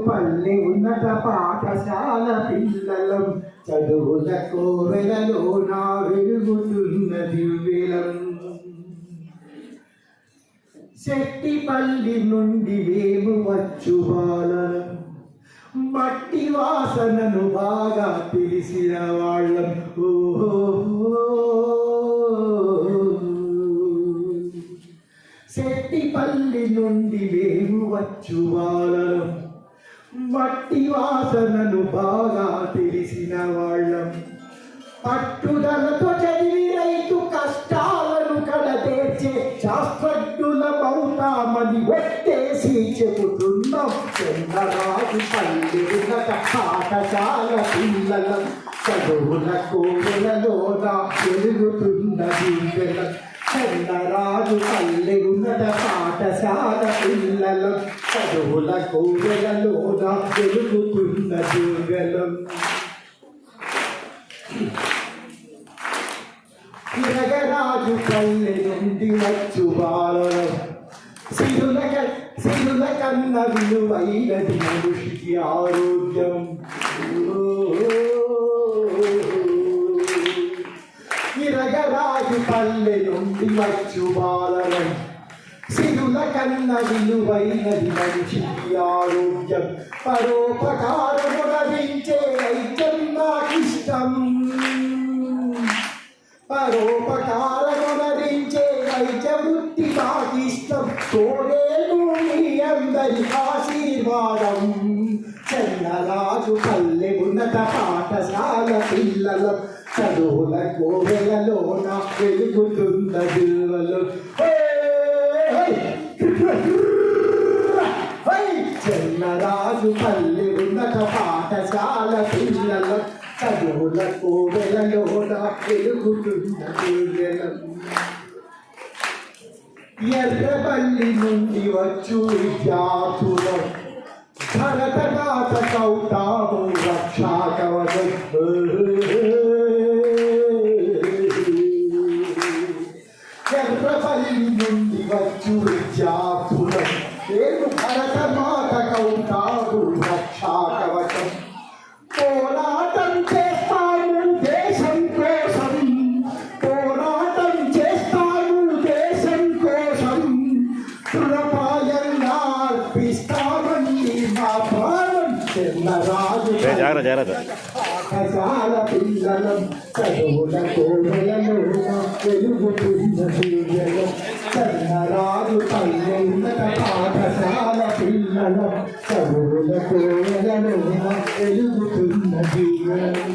పల్లె ఉన్నత పాఠశాల పిల్లలం చదువుల కోవెలలో నా వెలుగుతున్న దివ్యలం. శెట్టిపల్లి నుండి మేము వచ్చు బాలలం, మట్టి వాసనను బాగా తెలిసిన వాళ్ళం. శెట్టిపల్లి నుండి మేము వచ్చు వాళ్ళం, మట్టి వాసనను బాగా తెలిసిన వాళ్ళం. పట్టుదలతో చదివి రైతు కష్టాలను కడతీర్చే శాస్త్రజ్ఞులమవుతామని ఒట్టేసి చెబుతున్నాం. చంద్రరాజు పల్లె ఉన్నత పాఠశాల పిల్లలం చదువుల కోవెలలోన వెలుగుతున్న దివ్యలం. చంద్రరాజు పల్లె ఉన్నత పాఠశాల పిల్లలం చదువుల కోవెలలోన వెలుగుతున్న దివ్యలం. తిరగరాజు పల్లె నుండి వచ్చు బాలలం, సిరుల కన్న విలువైనది మనిషికి ఆరోగ్యం. తిరగరాజు పల్లె నుండి వచ్చు బాలలం, సిరుల కన్న విలువైనది మనిషికి ఆరోగ్యం. పరోపకారము లభించే వైద్యం నాకిష్టం, పరోపకారము లభించే వైద్య వృత్తి నాకిష్టం. తోడేలు మీ అందరి ఆశీర్వాదం. చంద్రరాజు పల్లె ఉన్నత పాఠశాల పిల్లలం చదువుల కోవెలలోన వెలుగుతున్న దివ్యలం. చంద్రరాజు పల్లె ఉన్నత పాఠశాల పిల్లలం చదువుల కోవెలలోన వెలుగుతున్న దివ్యలం. ఎర్రపల్లి నుండి వచ్చు విద్యార్థులం భరతనాటకవుతాము రక్షా కవచం. ఎర్రపల్లి నుండి వచ్చు విద్యార్థులం భరతనాటకవుతాము రక్షా కవచం. పోరాటం చేస్తాము దేశం కోసం, పోరాటం చేస్తాము దేశం కోసం. తృణపాయంగా అర్పిస్తామని మా ప్రాణం. చంద్రరాజు పాఠశాల పిల్లలం చదువుల కోవెలలోన వెలుగుతున్న దివ్యలం. చంద్రరాజు పల్లె ఉన్నత పాఠశాల పిల్లలం చదువుల కోవెలలోన వెలుగుతున్న దివ్యలం.